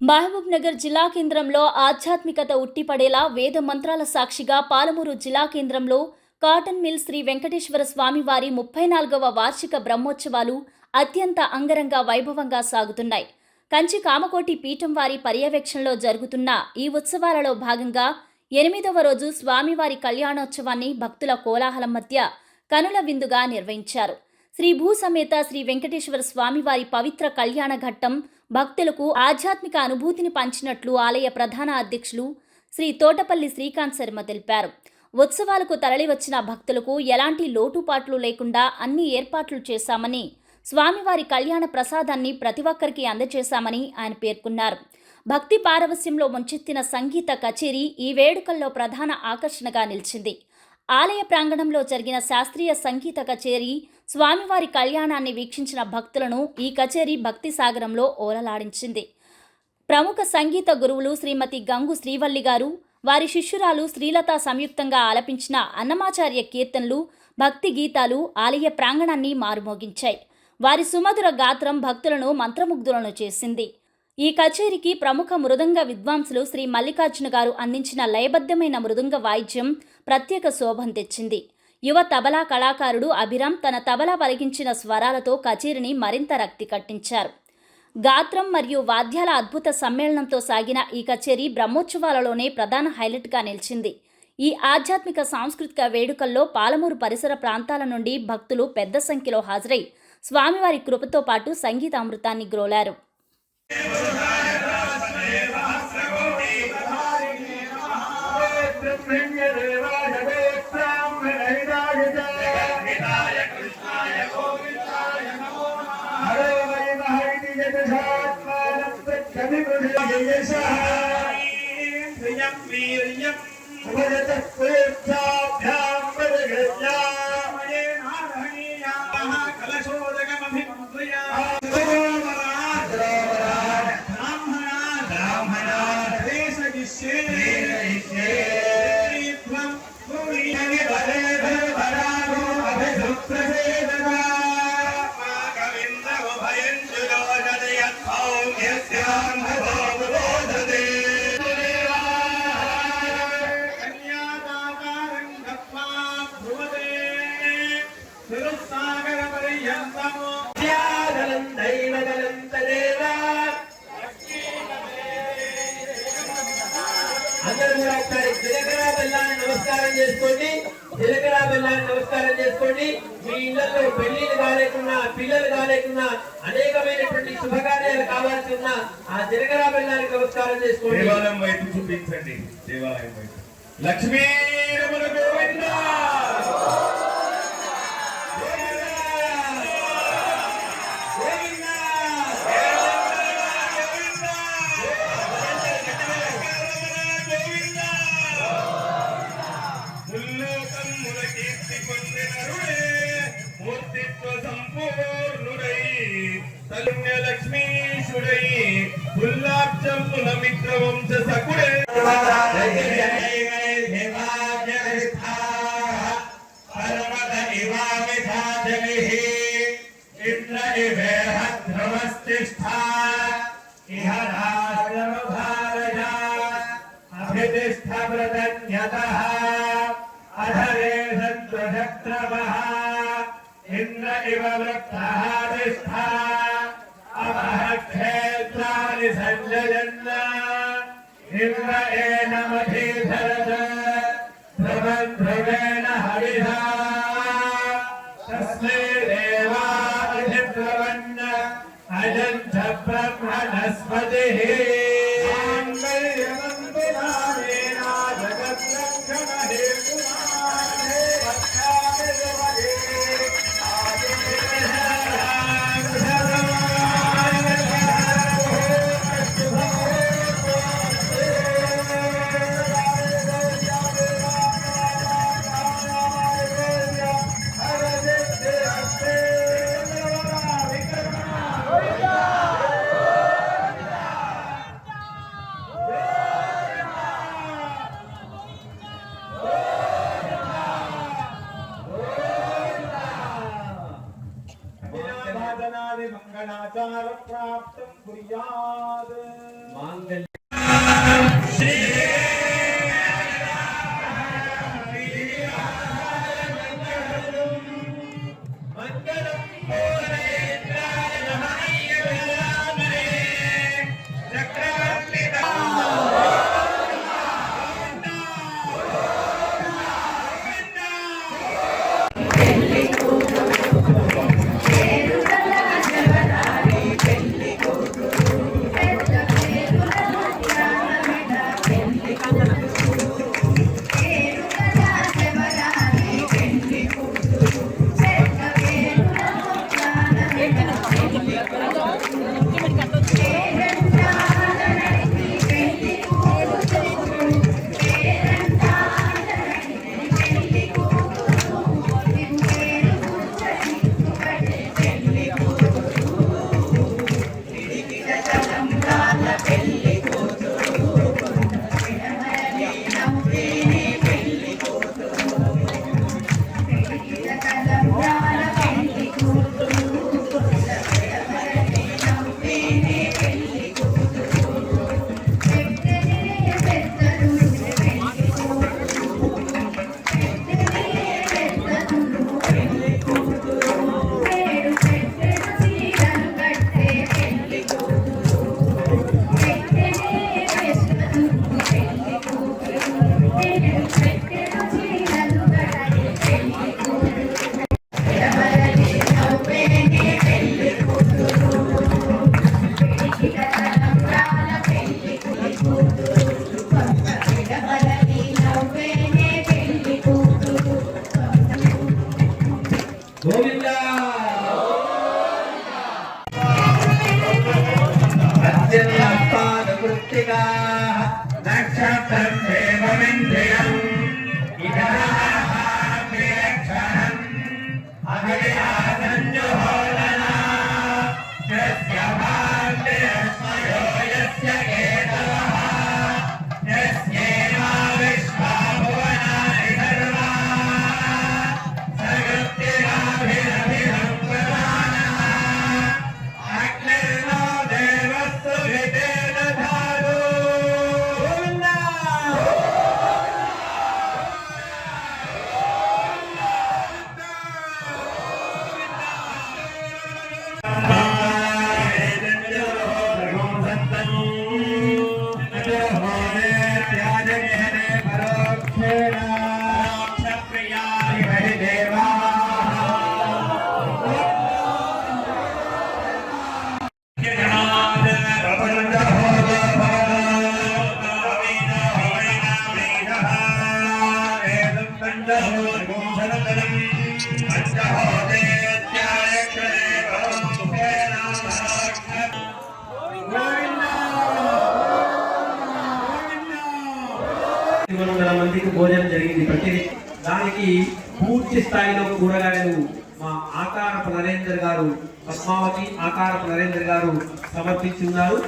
మహబూబ్ నగర్ జిల్లా కేంద్రంలో ఆధ్యాత్మికత ఉట్టిపడేలా వేద మంత్రాల సాక్షిగా పాలమూరు జిల్లా కేంద్రంలో కాటన్ మిల్ శ్రీ వెంకటేశ్వర స్వామివారి 34వ వార్షిక బ్రహ్మోత్సవాలు అత్యంత అంగరంగ వైభవంగా సాగుతున్నాయి. కంచి కామకోటి పీఠం వారి పర్యవేక్షణలో జరుగుతున్న ఈ ఉత్సవాలలో భాగంగా 8వ రోజు స్వామివారి కళ్యాణోత్సవాన్ని భక్తుల కోలాహలం మధ్య కనుల విందుగా నిర్వహించారు. శ్రీ భూసమేత శ్రీ వెంకటేశ్వర స్వామివారి పవిత్ర కళ్యాణ ఘట్టం భక్తులకు ఆధ్యాత్మిక అనుభూతిని పంచినట్లు ఆలయ ప్రధాన అధ్యక్షులు శ్రీ తోటపల్లి శ్రీకాంత్ శర్మ తెలిపారు. ఉత్సవాలకు తరలివచ్చిన భక్తులకు ఎలాంటి లోటుపాట్లు లేకుండా అన్ని ఏర్పాట్లు చేశామని, స్వామివారి కళ్యాణ ప్రసాదాన్ని ప్రతి ఒక్కరికి అందజేశామని ఆయన పేర్కొన్నారు. భక్తి పారవస్యంలో ముంచెత్తిన సంగీత కచేరీ ఈ వేడుకల్లో ప్రధాన ఆకర్షణగా నిలిచింది. ఆలయ ప్రాంగణంలో జరిగిన శాస్త్రీయ సంగీత కచేరీ స్వామివారి కళ్యాణాన్ని వీక్షించిన భక్తులను ఈ కచేరీ భక్తి సాగరంలో ఓలలాడించింది. ప్రముఖ సంగీత గురువులు శ్రీమతి గంగు శ్రీవల్లి గారు, వారి శిష్యురాలు శ్రీలత సంయుక్తంగా ఆలపించిన అన్నమాచార్య కీర్తనలు, భక్తి గీతాలు ఆలయ ప్రాంగణాన్ని మారుమోగించాయి. వారి సుమధుర గాత్రం భక్తులను మంత్రముగ్ధులను చేసింది. ఈ కచేరీకి ప్రముఖ మృదంగ విద్వాంసులు శ్రీ మల్లికార్జున గారు అందించిన లయబద్ధమైన మృదంగ వాయిద్యం ప్రత్యేక శోభం తెచ్చింది. యువ తబలా కళాకారుడు అభిరామ్ తన తబలా పలికించిన స్వరాలతో కచేరీని మరింత రక్తి కట్టించారు. గాత్రం మరియు వాద్యాల అద్భుత సమ్మేళనంతో సాగిన ఈ కచేరీ బ్రహ్మోత్సవాలలోనే ప్రధాన హైలైట్గా నిలిచింది. ఈ ఆధ్యాత్మిక సాంస్కృతిక వేడుకల్లో పాలమూరు పరిసర ప్రాంతాల నుండి భక్తులు పెద్ద సంఖ్యలో హాజరై స్వామివారి కృపతో పాటు సంగీతామృతాన్ని గ్రోలారు. అందరూ కూడా ఒకసారి జీలకర్ర బెల్లాన్ని నమస్కారం చేసుకోండి. జీలకర్ర బెల్లాన్ని నమస్కారం చేసుకోండి. మీ ఇళ్లలో పెళ్లిళ్ళు కాలేకున్నా, పిల్లలు కాలేకున్నా, అనేకమైనటువంటి శుభకార్యాలు కావాల్సి ఉన్న ఆ జీలకర్ర బెల్లానికి నమస్కారం చేసుకోండి. దేవాలయం వైపు చూపించండి. దేవాలయం వైపు లక్ష్మీ రమణ గోవింద. లక్ష్మీశుడై పుల్లాక్షముల మిత్ర వంశ సకుడే ఇంద్ర ఇవేహద్రవస్తిష్ఠా ఇహ రాజమభారయ అభితిష్ఠ వ్రతన్యతః అధరే సంతృషక్రమః ఇంద్ర ఇవ వృత్తః తిష్ఠా అమహక్షేత్రాని సంజయన్న ఇంద్ర ఏనమధీధరత ధ్రువం ధ్రువేణ హవిషా తస్మై దేవా అధిబ్రవన్న అజంత బ్రహ్మణస్పతిః सर्वादि मंगलाचार प्राप्तं कुर्यात् मांगल्य गोविंदा अत्यन्तानुवृत्तिका नक्षत्रं देवमिन्द्रियम् इदाहाभिरक्षणम् अभियासञ्जुहोदना यस्य भाग्यस्मयो यस्य केतवः यस्येवा विश्वा भुवनानि सर्वा మందికి భోజనం జరిగింది. ప్రతి దానికి పూర్తి స్థాయిలో కూరగాయలు మా ఆకారపు నరేందర్ గారు, పద్మావతి ఆకారపు నరేందర్ గారు సమర్పించి ఉన్నారు.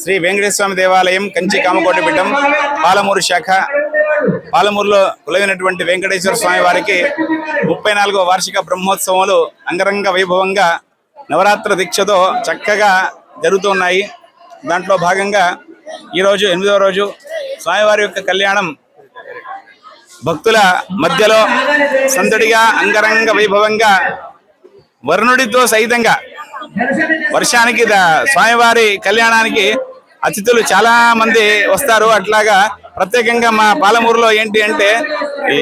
శ్రీ వెంకటేశ్వర స్వామి దేవాలయం కంచి కామకోటి పీఠం పాలమూరు శాఖ పాలమూరులో కొలువైనటువంటి వెంకటేశ్వర స్వామి వారికి 34వ వార్షిక బ్రహ్మోత్సవాలు అంగరంగ వైభవంగా నవరాత్రి దీక్షతో చక్కగా జరుగుతున్నాయి. దాంట్లో భాగంగా ఈరోజు 8వ రోజు స్వామివారి యొక్క కళ్యాణం భక్తుల మధ్యలో సందడిగా అంగరంగ వైభవంగా వరుణుడితో సహితంగా వర్షానికి స్వామివారి కళ్యాణానికి అతిథులు చాలా మంది వస్తారు. అట్లాగా ప్రత్యేకంగా మా పాలమూరులో ఏంటి అంటే ఈ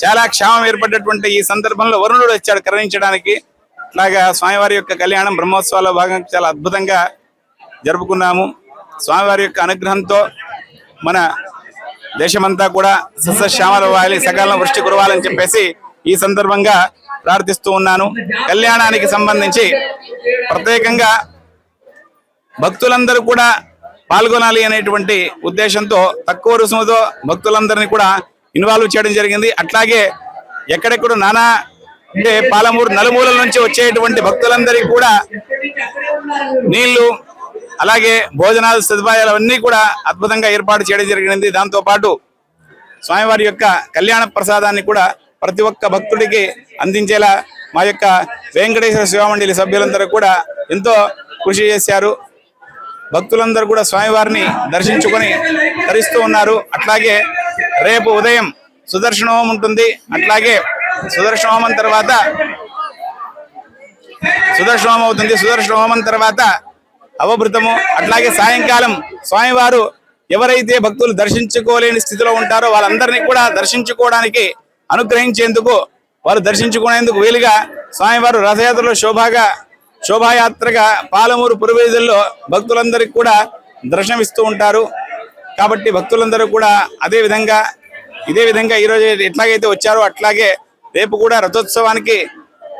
చాలా క్షామం ఏర్పడ్డటువంటి ఈ సందర్భంలో వరుణుడు వచ్చాడు కరుణించడానికి. అట్లాగా స్వామివారి యొక్క కళ్యాణం బ్రహ్మోత్సవాల్లో భాగంగా చాలా అద్భుతంగా జరుపుకున్నాము. స్వామివారి యొక్క అనుగ్రహంతో మన దేశమంతా కూడా సస్యశ్యామల వాలి సకాలం వృష్టి కురవాలని చెప్పేసి ఈ సందర్భంగా ప్రార్థిస్తూ ఉన్నాను. కళ్యాణానికి సంబంధించి ప్రత్యేకంగా భక్తులందరూ కూడా పాల్గొనాలి అనేటువంటి ఉద్దేశంతో తక్కువ రుసుముతో భక్తులందరినీ కూడా ఇన్వాల్వ్ చేయడం జరిగింది. అట్లాగే ఎక్కడెక్కడ నానా అంటే పాలమూరు నలుమూలల నుంచి వచ్చేటువంటి భక్తులందరికీ కూడా నీళ్లు అలాగే భోజనాలు సదుపాయాలు అన్నీ కూడా అద్భుతంగా ఏర్పాటు చేయడం జరిగింది. దాంతోపాటు స్వామివారి యొక్క కళ్యాణ ప్రసాదాన్ని కూడా ప్రతి ఒక్క భక్తుడికి అందించేలా మా యొక్క వెంకటేశ్వర శివమండలి సభ్యులందరూ కూడా ఎంతో కృషి చేశారు. భక్తులందరూ కూడా స్వామివారిని దర్శించుకొని తరిస్తూ ఉన్నారు. అట్లాగే రేపు ఉదయం సుదర్శన హోమం ఉంటుంది. అట్లాగే సుదర్శన హోమం తర్వాత సుదర్శన హోమం అవుతుంది. సుదర్శన హోమం తర్వాత అవభృతము. అట్లాగే సాయంకాలం స్వామివారు ఎవరైతే భక్తులు దర్శించుకోలేని స్థితిలో ఉంటారో వాళ్ళందరినీ కూడా దర్శించుకోవడానికి అనుగ్రహించేందుకు వారు దర్శించుకునేందుకు వీలుగా స్వామివారు రథయాత్రలో శోభాయాత్రగా పాలమూరు పురవీధుల్లో భక్తులందరికీ కూడా దర్శనమిస్తూ ఉంటారు. కాబట్టి భక్తులందరూ కూడా ఇదే విధంగా ఈరోజు ఎట్లాగైతే వచ్చారో అట్లాగే రేపు కూడా రథోత్సవానికి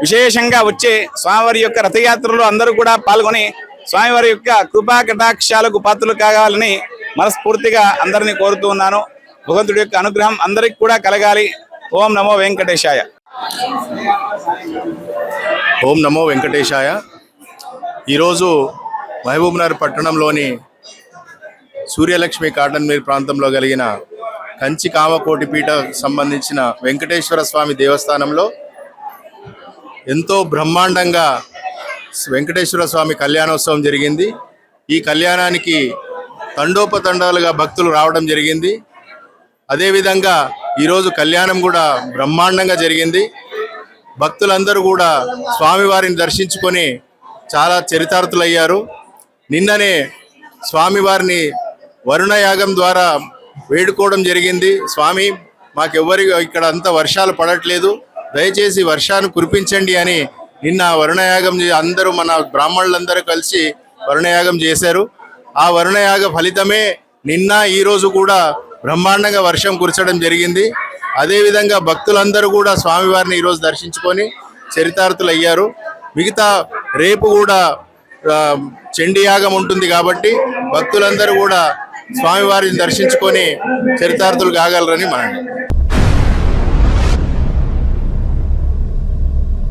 విశేషంగా వచ్చే స్వామివారి యొక్క రథయాత్రలో అందరూ కూడా పాల్గొని స్వామివారి యొక్క కృపా కటాక్షాలకు పాత్రలు కావాలని మనస్ఫూర్తిగా అందరినీ కోరుతూ ఉన్నాను. భగవంతుడి యొక్క అనుగ్రహం అందరికి కూడా కలగాలి. ఓం నమో వెంకటేశాయ. ఓం నమో వెంకటేశాయ. ఈరోజు మహబూబ్నగర్ పట్టణంలోని సూర్యలక్ష్మి కాటన్ మిల్ ప్రాంతంలో కలిగిన కంచి కామకోటి పీఠ సంబంధించిన వెంకటేశ్వర స్వామి దేవస్థానంలో ఎంతో బ్రహ్మాండంగా వెంకటేశ్వర స్వామి కళ్యాణోత్సవం జరిగింది. ఈ కళ్యాణానికి తండోపతండాలుగా భక్తులు రావడం జరిగింది. అదేవిధంగా ఈరోజు కళ్యాణం కూడా బ్రహ్మాండంగా జరిగింది. భక్తులందరూ కూడా స్వామివారిని దర్శించుకొని చాలా చరితార్థులయ్యారు. నిన్ననే స్వామివారిని వరుణయాగం ద్వారా వేడుకోవడం జరిగింది. స్వామి, మాకెవ్వరి ఇక్కడ అంత వర్షాలు పడట్లేదు, దయచేసి వర్షాన్ని కురిపించండి అని నిన్న వరుణయాగం అందరూ మన బ్రాహ్మణులందరూ కలిసి వరుణయాగం చేశారు. ఆ వరుణయాగ ఫలితమే నిన్న ఈరోజు కూడా బ్రహ్మాండంగా వర్షం కురచడం జరిగింది. అదేవిధంగా భక్తులందరూ కూడా స్వామివారిని ఈరోజు దర్శించుకొని చరితార్థులు అయ్యారు. మిగతా రేపు కూడా చండీ యాగం ఉంటుంది కాబట్టి భక్తులందరూ కూడా స్వామివారిని దర్శించుకొని చరితార్థులు కాగలరని మనం